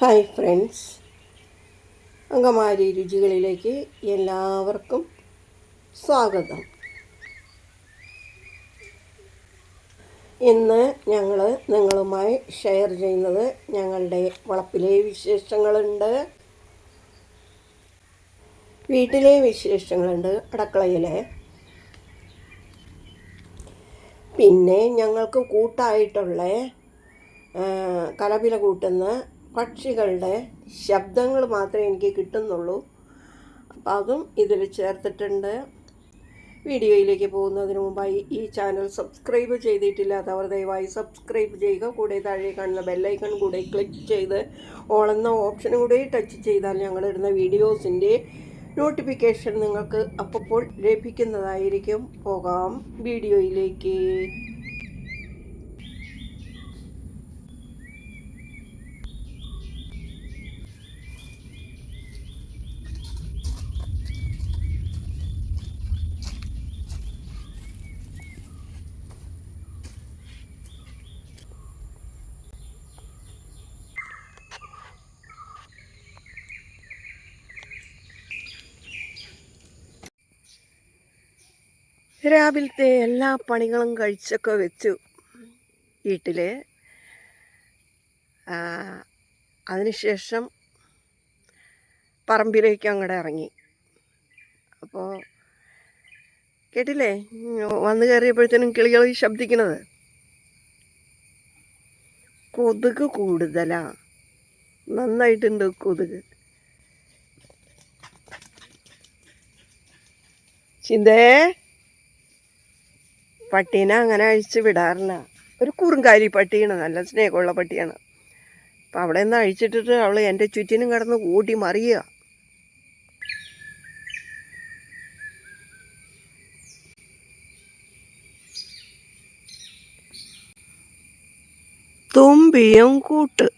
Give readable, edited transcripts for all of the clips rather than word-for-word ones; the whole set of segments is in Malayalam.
ഹായ് ഫ്രണ്ട്സ്, അങ്കമാലി രുചികളിലേക്ക് എല്ലാവർക്കും സ്വാഗതം. ഇന്ന് ഞങ്ങൾ നിങ്ങളുമായി ഷെയർ ചെയ്യുന്നത് ഞങ്ങളുടെ വളപ്പിലെ വിശേഷങ്ങളുണ്ട്, വീട്ടിലെ വിശേഷങ്ങളുണ്ട്, അടുക്കളയിലെ. പിന്നെ ഞങ്ങൾക്ക് കൂട്ടായിട്ടുള്ള കലപില കൂട്ടുന്ന പക്ഷികളുടെ ശബ്ദങ്ങൾ മാത്രമേ എനിക്ക് കിട്ടുന്നുള്ളൂ. അപ്പം അതും ഇതിൽ ചേർത്തിട്ടുണ്ട്. വീഡിയോയിലേക്ക് പോകുന്നതിന് മുമ്പായി ഈ ചാനൽ സബ്സ്ക്രൈബ് ചെയ്തിട്ടില്ലാത്തവർ ദയവായി സബ്സ്ക്രൈബ് ചെയ്യുക. കൂടെ താഴെ കാണുന്ന ബെല്ലൈക്കൺ കൂടെ ക്ലിക്ക് ചെയ്ത് ഓൾ എന്ന ഓപ്ഷൻ കൂടെ ടച്ച് ചെയ്താൽ ഞങ്ങളിടുന്ന വീഡിയോസിൻ്റെ നോട്ടിഫിക്കേഷൻ നിങ്ങൾക്ക് അപ്പോൾ ലഭിക്കുന്നതായിരിക്കും. പോകാം വീഡിയോയിലേക്ക്. രാവിലത്തെ എല്ലാ പണികളും കഴിച്ചൊക്കെ വെച്ചു വീട്ടിൽ. അതിനുശേഷം പറമ്പിലേക്ക് അങ്ങോട്ട് ഇറങ്ങി. അപ്പോൾ കേട്ടില്ലേ, വന്നു കയറിയപ്പോഴത്തേനും കിളികൾ ശബ്ദിക്കുന്നത്. കൊതുക് കൂടുതലാണ്, നന്നായിട്ടുണ്ട് കൊതുക്. ചിന്തേ, പട്ടീനെ അങ്ങനെ അഴിച്ച് വിടാറില്ല. ഒരു കുറുങ്കാലി പട്ടിയാണ്, നല്ല സ്നേഹമുള്ള പട്ടിയാണ്. അപ്പം അവിടെ നിന്ന് അഴിച്ചിട്ടിട്ട് അവൾ എൻ്റെ ചുറ്റിനും കിടന്ന് ഓടി മറിയുക. തുമ്പിയും കൂട്ട്.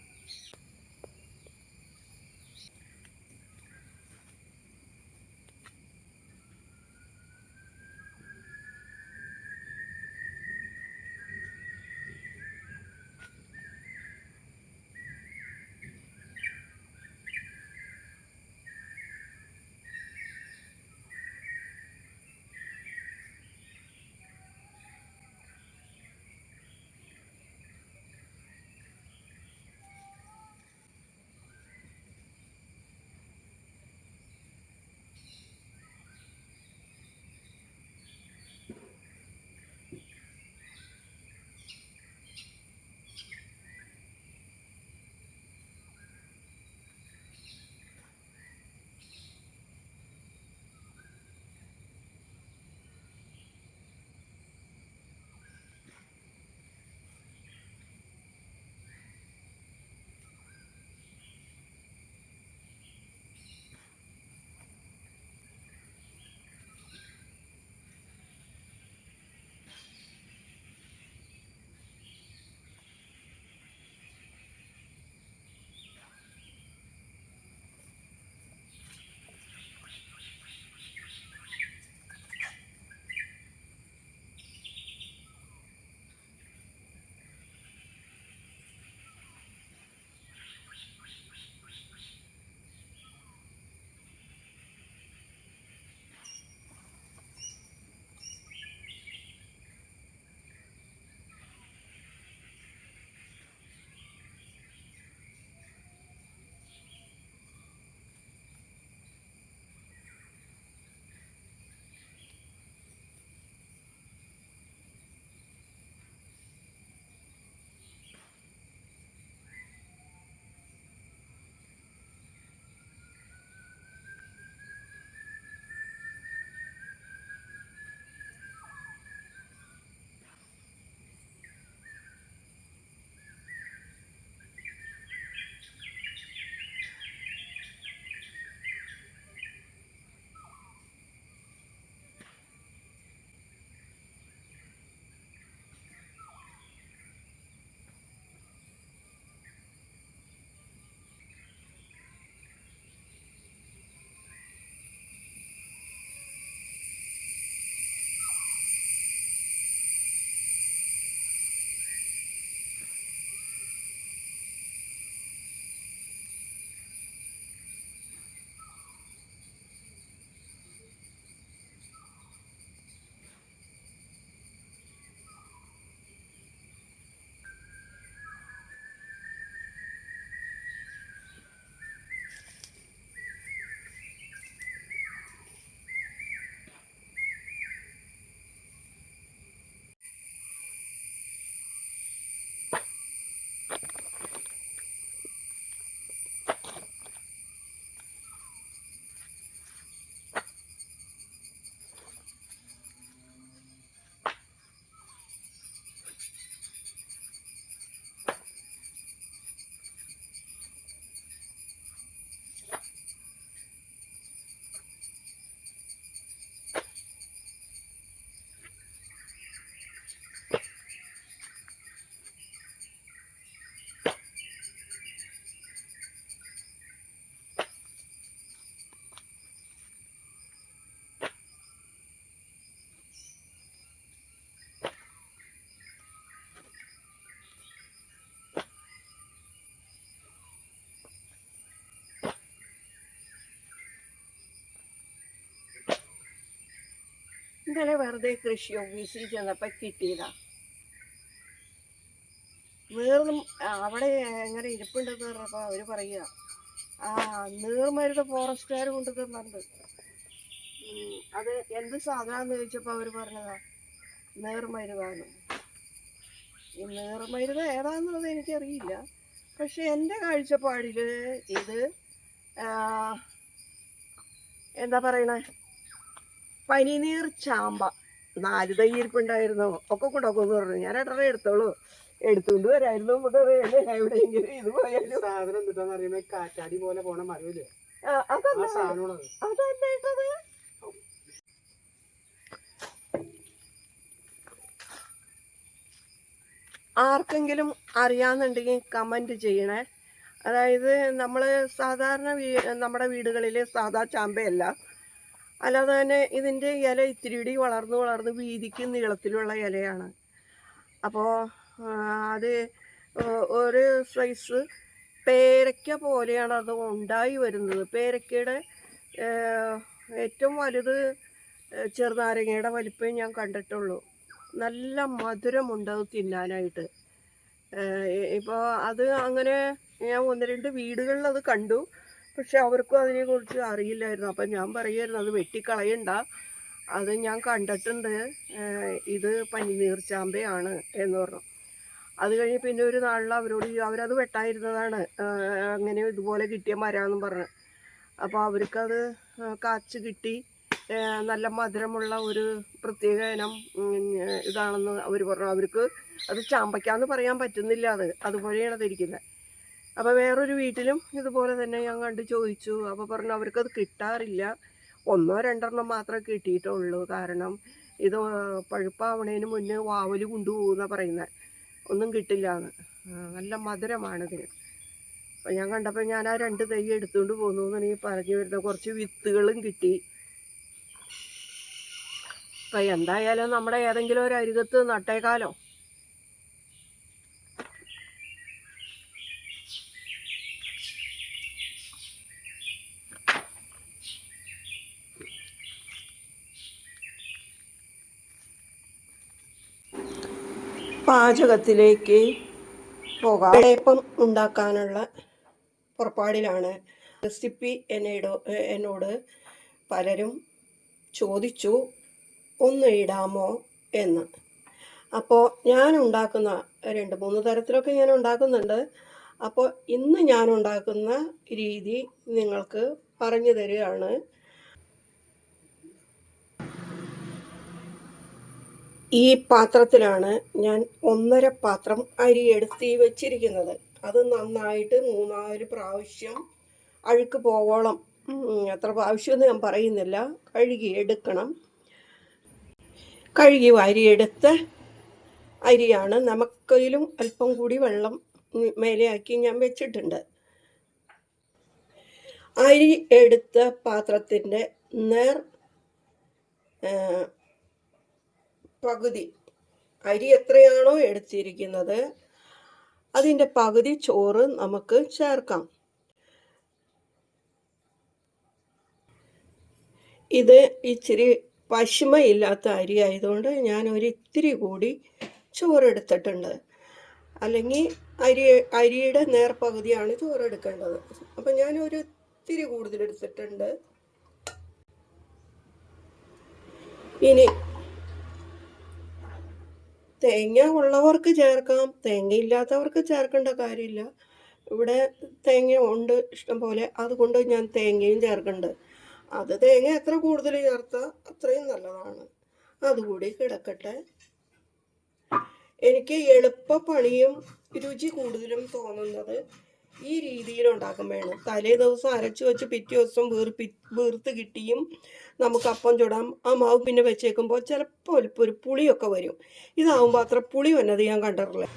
ഇന്നലെ വെറുതെ കൃഷി ഓഫീസിൽ ചെന്നപ്പോൾ കിട്ടിയതാ. നീർന്നും അവിടെ എങ്ങനെ ഇരിപ്പുണ്ടെന്ന് പറഞ്ഞപ്പോൾ അവർ പറയുക, നീർമരുന്ന് ഫോറസ്റ്റുകാർ കൊണ്ട് തന്നിട്ടുണ്ട്. അത് എന്ത് സാധനമാണെന്ന് ചോദിച്ചപ്പോൾ അവർ പറഞ്ഞതാ നീർമരുന്നാണ്. ഈ നീർമരുന്ന് ഏതാണെന്നുള്ളത് എനിക്കറിയില്ല. പക്ഷെ എൻ്റെ കാഴ്ചപ്പാടിൽ ഇത് എന്താ പറയണേ, പനിനീർ ചാമ്പ 4 തൈ ഇരിപ്പുണ്ടായിരുന്നു. ഒക്കെ കൊണ്ടൊക്കെ പറഞ്ഞു. ഞാൻ 8 എടുത്തോളൂ, എടുത്തുകൊണ്ട് വരായിരുന്നു. എവിടെയെങ്കിലും ഇത് പോയാലും സാധനം എന്താന്ന് അറിയുമ്പോ കാറ്റാടി പോലെ പോണ മറിയില്ലേ, അതല്ലേ ആർക്കെങ്കിലും അറിയാമെന്നുണ്ടെങ്കിൽ കമൻറ്റ് ചെയ്യണേ. അതായത് നമ്മൾ സാധാരണ നമ്മുടെ വീടുകളിൽ സാധാ ചാമ്പയല്ല, അല്ലാതെ തന്നെ ഇതിൻ്റെ ഇല ഇത്തിരി വളർന്ന് വളർന്ന് വീതിക്ക് നീളത്തിലുള്ള ഇലയാണ്. അപ്പോൾ അത് ഒരു സൈസ് പേരയ്ക്ക പോലെയാണ് അത് ഉണ്ടായി വരുന്നത്. പേരയ്ക്കയുടെ ഏറ്റവും വലുത് ചെറുനാരങ്ങയുടെ വലിപ്പമേ ഞാൻ കണ്ടിട്ടുള്ളൂ. നല്ല മധുരമുണ്ട് അത് തിന്നാനായിട്ട്. ഇപ്പോൾ അത് അങ്ങനെ ഞാൻ 1-2 വീടുകളിൽ അത് കണ്ടു. പക്ഷെ അവർക്കും അതിനെക്കുറിച്ച് അറിയില്ലായിരുന്നു. അപ്പം ഞാൻ പറയുമായിരുന്നു അത് വെട്ടിക്കളയണ്ട, അത് ഞാൻ കണ്ടിട്ടുണ്ട്, ഇത് പനിനീർ ചാമ്പയാണ് എന്ന് പറഞ്ഞു. അത് കഴിഞ്ഞ് പിന്നെ ഒരു നാളിൽ അവരത് വെട്ടായിരുന്നതാണ്, അങ്ങനെ ഇതുപോലെ കിട്ടിയ മരാന്നും പറഞ്ഞു. അപ്പോൾ അവർക്കത് കാച്ച് കിട്ടി, നല്ല മധുരമുള്ള ഒരു പ്രത്യേക ഇനം ഇതാണെന്ന് അവർ പറഞ്ഞു. അവർക്ക് അത് ചാമ്പയ്ക്കാന്ന് പറയാൻ പറ്റുന്നില്ല, അതുപോലെയാണ് അതിരിക്കുന്നത്. അപ്പോൾ വേറൊരു വീട്ടിലും ഇതുപോലെ തന്നെ ഞാൻ കണ്ട് ചോദിച്ചു. അപ്പോൾ പറഞ്ഞു അവർക്കത് കിട്ടാറില്ല, 1-2 മാത്രമേ കിട്ടിയിട്ടുള്ളൂ. കാരണം ഇത് പഴുപ്പാവണേന് മുന്നേ വാവൽ കൊണ്ടുപോകുമെന്നാണ് പറയുന്നത്, ഒന്നും കിട്ടില്ല എന്ന്. നല്ല മധുരമാണിതിന്. അപ്പോൾ ഞാൻ കണ്ടപ്പോൾ ഞാൻ ആ 2 തൈ എടുത്തുകൊണ്ട് പോന്നു എന്നാണ് ഈ പറഞ്ഞു വരുന്നത്. കുറച്ച് വിത്തുകളും കിട്ടി. അപ്പം എന്തായാലും നമ്മുടെ ഏതെങ്കിലും ഒരു അരികത്ത് നട്ടേക്കാലോ. പാചകത്തിലേക്ക് പോകാം. വെള്ളയപ്പം ഉണ്ടാക്കാനുള്ള പുറപ്പാടിലാണ്. റെസിപ്പി എന്നോട് പലരും ചോദിച്ചു, ഒന്ന് ഇടാമോ എന്ന്. അപ്പോൾ ഞാൻ ഉണ്ടാക്കുന്ന 2-3 തരത്തിലൊക്കെ ഞാൻ ഉണ്ടാക്കുന്നുണ്ട്. അപ്പോൾ ഇന്ന് ഞാൻ ഉണ്ടാക്കുന്ന രീതി നിങ്ങൾക്ക് പറഞ്ഞു തരികയാണ്. ഈ പാത്രത്തിലാണ് ഞാൻ 1.5 പാത്രം അരി എടുത്ത് വെച്ചിരിക്കുന്നത്. അത് നന്നായിട്ട് 3-4 പ്രാവശ്യം അഴുക്ക് പോവോളം, എത്ര പ്രാവശ്യമെന്ന് ഞാൻ പറയുന്നില്ല, കഴുകി എടുക്കണം. കഴുകി വാരിയെടുത്ത അരിയാണ്. നമുക്കതിലും അല്പം കൂടി വെള്ളം മേലെയാക്കി ഞാൻ വെച്ചിട്ടുണ്ട്. അരി എടുത്ത പാത്രത്തിൻ്റെ പകുതി, അരി എത്രയാണോ എടുത്തിരിക്കുന്നത് അതിൻ്റെ പകുതി ചോറ് നമുക്ക് ചേർക്കാം. ഇത് ഇച്ചിരി പശിമയില്ലാത്ത അരി ആയതുകൊണ്ട് ഞാൻ ഒരിത്തിരി കൂടി ചോറെടുത്തിട്ടുണ്ട്. അല്ലെങ്കിൽ അരിയുടെ നേർപകുതിയാണ് ചോറെടുക്കേണ്ടത്. അപ്പം ഞാൻ ഒരിത്തിരി കൂടുതലെടുത്തിട്ടുണ്ട്. ഇനി തേങ്ങ ഉള്ളവർക്ക് ചേർക്കാം, തേങ്ങ ഇല്ലാത്തവർക്ക് ചേർക്കേണ്ട കാര്യമില്ല. ഇവിടെ തേങ്ങ ഉണ്ട് ഇഷ്ടം പോലെ, അതുകൊണ്ട് ഞാൻ തേങ്ങയും ചേർക്കുന്നുണ്ട്. തേങ്ങ എത്ര കൂടുതൽ ചേർത്താൽ അത്രയും നല്ലതാണ്. അതുകൂടി കിടക്കട്ടെ. എനിക്ക് എളുപ്പപ്പണിയും രുചി കൂടുതലും തോന്നുന്നത് ഈ രീതിയിൽ ഉണ്ടാക്കുമ്പോഴാണ്. തലേ ദിവസം അരച്ചു വെച്ച് പിറ്റേ ദിവസം വീർത്ത് കിട്ടിയും നമുക്ക് അപ്പം ചുടാം. ആ മാവ് പിന്നെ വെച്ചേക്കുമ്പോൾ ചിലപ്പോൾ ഒരു പുളിയൊക്കെ വരും. ഇതാവുമ്പോൾ അത്ര പുളി വന്നത് ഞാൻ കണ്ടിട്ടില്ല.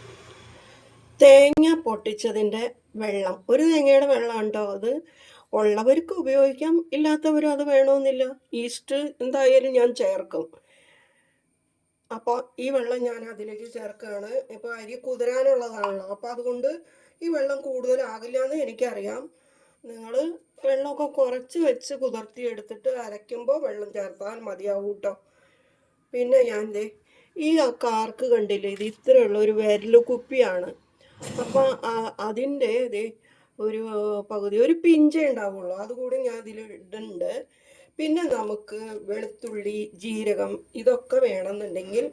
തേങ്ങ പൊട്ടിച്ചതിൻ്റെ വെള്ളം, ഒരു തേങ്ങയുടെ വെള്ളം ഉണ്ടോ, അത് ഉള്ളവർക്ക് ഉപയോഗിക്കാം, ഇല്ലാത്തവരും അത് വേണമെന്നില്ല. ഈസ്റ്റ് എന്തായാലും ഞാൻ ചേർക്കും. അപ്പോൾ ഈ വെള്ളം ഞാൻ അതിലേക്ക് ചേർക്കുകയാണ്. ഇപ്പോൾ അരി കുതിരാനുള്ളതാണല്ലോ, അപ്പോൾ അതുകൊണ്ട് ഈ വെള്ളം കൂടുതലാകില്ല എന്ന് എനിക്കറിയാം. നിങ്ങൾ വെള്ളമൊക്കെ കുറച്ച് വെച്ച് കുതിർത്തി എടുത്തിട്ട് അരയ്ക്കുമ്പോൾ വെള്ളം ചേർത്താൽ മതിയാവും കേട്ടോ. പിന്നെ ഞാൻ ദേ ഈ കാർക്ക് കണ്ടില്ലേ, ഇത് ഇത്രയുള്ള ഒരു വിരല് കുപ്പിയാണ്. അപ്പം അതിൻ്റെ ദേ ഒരു പകുതി ഒരു പിഞ്ചേ ഉണ്ടാവുള്ളൂ, അതുകൂടി ഞാൻ ഇതിൽ ഇടുന്നുണ്ട്. പിന്നെ നമുക്ക് വെളുത്തുള്ളി, ജീരകം ഇതൊക്കെ വേണമെന്നുണ്ടെങ്കിൽ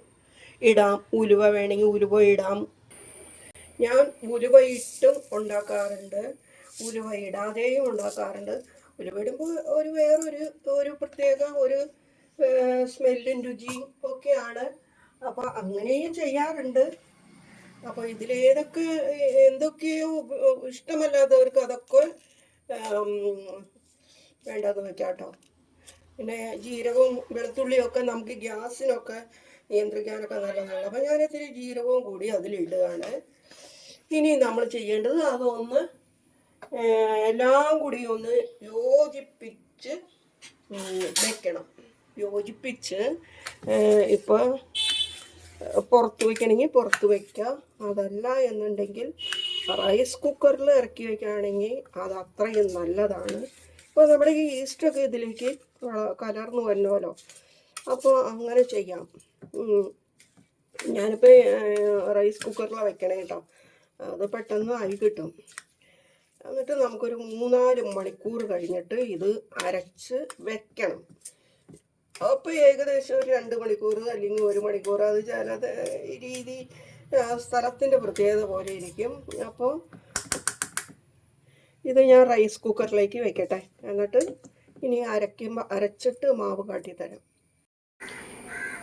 ഇടാം. ഉലുവ വേണമെങ്കിൽ ഉലുവ ഇടാം. ഞാൻ ഉലുവ ഇട്ടും ഉണ്ടാക്കാറുണ്ട്, ഉലുവ ഇടാതെയും ഉണ്ടാക്കാറുണ്ട്. ഉലുവ ഇടുമ്പോൾ വേറൊരു പ്രത്യേക ഒരു സ്മെല്ലും രുചിയും ഒക്കെയാണ്. അപ്പോൾ അങ്ങനെയും ചെയ്യാറുണ്ട്. അപ്പോൾ ഇതിലേതൊക്കെ എന്തൊക്കെയോ ഇഷ്ടമല്ലാത്തവർക്ക് അതൊക്കെ വേണ്ടതെന്ന് വെക്കാം കേട്ടോ. പിന്നെ ജീരകവും വെളുത്തുള്ളിയും ഒക്കെ നമുക്ക് ഗ്യാസിനൊക്കെ നിയന്ത്രിക്കാനൊക്കെ നല്ലതാണ്. അപ്പം ഞാൻ ഇത്തിരി ജീരകവും കൂടി അതിലിടുകയാണ്. ഇനി നമ്മൾ ചെയ്യേണ്ടത് അതൊന്ന് എല്ലാം കൂടി ഒന്ന് യോജിപ്പിച്ച് വെക്കണം. യോജിപ്പിച്ച് ഇപ്പോൾ പുറത്ത് വയ്ക്കണമെങ്കിൽ പുറത്ത് വയ്ക്കാം. അതല്ല എന്നുണ്ടെങ്കിൽ റൈസ് കുക്കറിൽ ഇറക്കി വയ്ക്കുകയാണെങ്കിൽ അത് അത്രയും നല്ലതാണ്. ഇപ്പോൾ നമ്മുടെ ഈ ഈസ്റ്റൊക്കെ ഇതിലേക്ക് കലർന്നു വരണമല്ലോ, അപ്പോൾ അങ്ങനെ ചെയ്യാം. ഞാനിപ്പോൾ റൈസ് കുക്കറിലാണ് വെക്കണേ കേട്ടോ, അത് പെട്ടെന്ന് ആയി കിട്ടും. എന്നിട്ട് നമുക്കൊരു 3-4 മണിക്കൂർ കഴിഞ്ഞിട്ട് ഇത് അരച്ച് വെക്കണം. അപ്പോൾ ഏകദേശം ഒരു 2 മണിക്കൂർ അല്ലെങ്കിൽ 1 മണിക്കൂർ, അത് ചില രീതി സ്ഥലത്തിൻ്റെ പ്രത്യേകത പോലെ ഇരിക്കും. അപ്പോൾ ഇത് ഞാൻ റൈസ് കുക്കറിലേക്ക് വെക്കട്ടെ. എന്നിട്ട് ഇനി അരച്ചിട്ട് മാവ് കാട്ടിത്തരാം.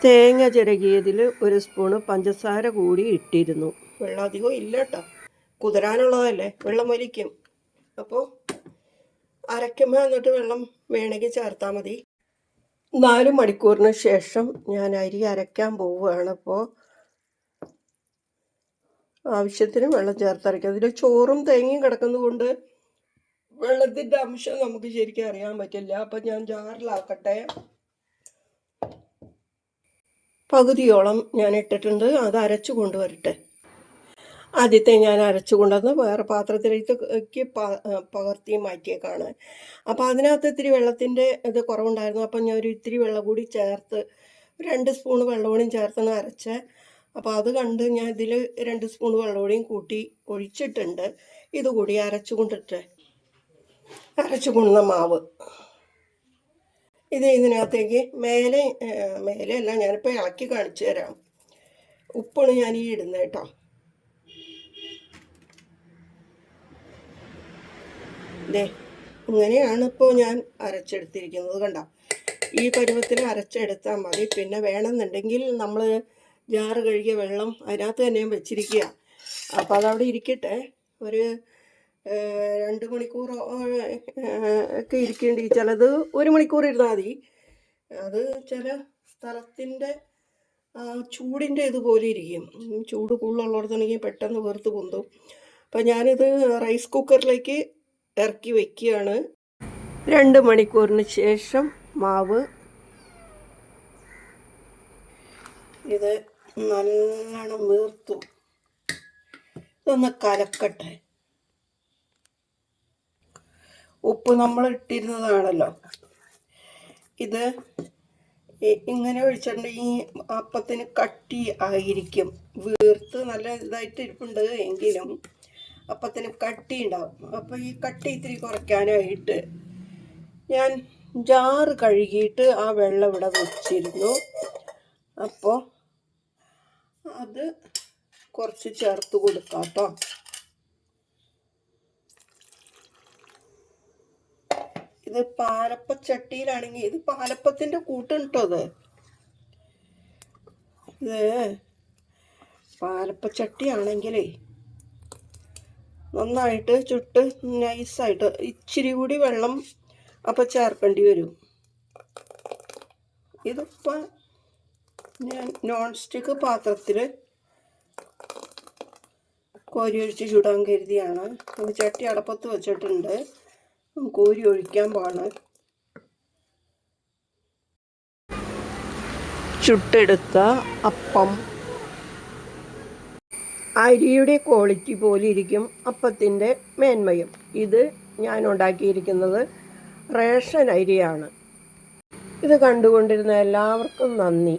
തേങ്ങ ചിരകിയതിൽ 1 സ്പൂണ് പഞ്ചസാര കൂടി ഇട്ടിരുന്നു. വെള്ളം അധികം ഇല്ല കേട്ടോ, കുതിരാനുള്ളതല്ലേ, വെള്ളം വലിക്കും. അപ്പോൾ അരയ്ക്കുമ്പോൾ എന്നിട്ട് വെള്ളം വേണമെങ്കിൽ ചേർത്താൽ മതി. 4 മണിക്കൂറിന് ശേഷം ഞാൻ അരി അരയ്ക്കാൻ പോവുകയാണ്. അപ്പോൾ ആവശ്യത്തിന് വെള്ളം ചേർത്തരയ്ക്കുക. അതിൽ ചോറും തേങ്ങയും കിടക്കുന്നതുകൊണ്ട് വെള്ളത്തിൻ്റെ അംശം നമുക്ക് ശരിക്കും അറിയാൻ പറ്റില്ല. അപ്പം ഞാൻ ജാറിലാക്കട്ടെ. പകുതിയോളം ഞാൻ ഇട്ടിട്ടുണ്ട്, അത് അരച്ചു കൊണ്ടുവരട്ടെ. ആദ്യത്തെ ഞാൻ അരച്ചു കൊണ്ടുവന്ന് വേറെ പാത്രത്തിലേക്ക് പകർത്തി മാറ്റിയേക്കാണ്. അപ്പോൾ അതിനകത്ത് ഇത്തിരി വെള്ളത്തിൻ്റെ ഇത് കുറവുണ്ടായിരുന്നു. അപ്പം ഞാൻ ഇത്തിരി വെള്ളം കൂടി ചേർത്ത് 2 സ്പൂൺ വെള്ളമൂടിയും ചേർത്താണ് അരച്ച്. അപ്പോൾ അത് കണ്ട് ഞാൻ ഇതിൽ 2 സ്പൂൺ വെള്ളമൂടിയും കൂട്ടി ഒഴിച്ചിട്ടുണ്ട്. ഇതുകൂടി അരച്ചു കൊണ്ടുവന്ന മാവ് ഇതിനകത്തേക്ക് മേലെയല്ല, ഞാനിപ്പോൾ ഇളക്കി കാണിച്ചു തരാം. ഉപ്പാണ് ഞാൻ ഈ ഇടുന്നത് കേട്ടോ. ഇങ്ങനെയാണ് ഇപ്പോൾ ഞാൻ അരച്ചെടുത്തിരിക്കുന്നത്. കണ്ടോ, ഈ പരുവത്തിൽ അരച്ചെടുത്താൽ മതി. പിന്നെ വേണമെന്നുണ്ടെങ്കിൽ നമ്മൾ ജാറ് കഴുകിയ വെള്ളം അതിനകത്ത് തന്നെയും വെച്ചിരിക്കുക. അപ്പോൾ അതവിടെ ഇരിക്കട്ടെ. ഒരു 2 മണിക്കൂർ ഒക്കെ ഇരിക്കേണ്ടി, ചിലത് 1 മണിക്കൂർ ഇരുന്നാൽ മതി. അത് ചില സ്ഥലത്തിൻ്റെ ചൂടിൻ്റെ ഇതുപോലെ ഇരിക്കും. ചൂട് കൂടുതലുള്ളിടത്താണെങ്കിൽ പെട്ടെന്ന് വെറുത്ത് പൊന്തും. അപ്പം ഞാനിത് റൈസ് കുക്കറിലേക്ക് ഇറക്കി വയ്ക്കുകയാണ്. 2 മണിക്കൂറിന് ശേഷം മാവ് ഇത് നല്ലോണം വീർത്തു. ഇതൊന്ന് കലക്കട്ടെ. ഉപ്പ് നമ്മൾ ഇട്ടിരുന്നതാണല്ലോ, ഇത് ഇങ്ങനെ ഒഴിച്ചിട്ടുണ്ടെങ്കിൽ അപ്പത്തിന് കട്ടി ആയിരിക്കും. വീർത്ത് നല്ല ഇതായിട്ട് ഇരിപ്പുണ്ട് എങ്കിലും അപ്പത്തിന് കട്ടി ഉണ്ടാവും. അപ്പോൾ ഈ കട്ടി ഇത്തിരി കുറയ്ക്കാനായിട്ട് ഞാൻ ജാറ് കഴുകിയിട്ട് ആ വെള്ളം ഇവിടെ വെച്ചിരുന്നു. അപ്പോൾ അത് കുറച്ച് ചേർത്ത് കൊടുക്കാം കേട്ടോ. ഇത് പാലപ്പച്ചട്ടിയിലാണെങ്കിൽ, ഇത് പാലപ്പത്തിൻ്റെ കൂട്ടുണ്ട് കേട്ടോ. ഇത് പാലപ്പച്ചട്ടിയാണെങ്കിലേ നന്നായിട്ട് ചുട്ട് നൈസായിട്ട് ഇച്ചിരി കൂടി വെള്ളം അപ്പം ചേർക്കേണ്ടി വരും. ഇതിപ്പോൾ ഞാൻ നോൺ സ്റ്റിക്ക് പാത്രത്തിൽ കോരി ഒഴിച്ച് ചുടാൻ കരുതിയാണ്. അത് ചട്ടി അടപ്പത്ത് വെച്ചിട്ടുണ്ട്, കോരി ഒഴിക്കാൻ പാണ്. ചുട്ടെടുത്ത അപ്പം അരിയുടെ ക്വാളിറ്റി പോലെ ഇരിക്കും അപ്പത്തിൻ്റെ മേന്മയും. ഇത് ഞാൻ ഉണ്ടാക്കിയിരിക്കുന്നത് റേഷൻ അരിയാണ്. ഇത് കണ്ടുകൊണ്ടിരുന്ന എല്ലാവർക്കും നന്ദി.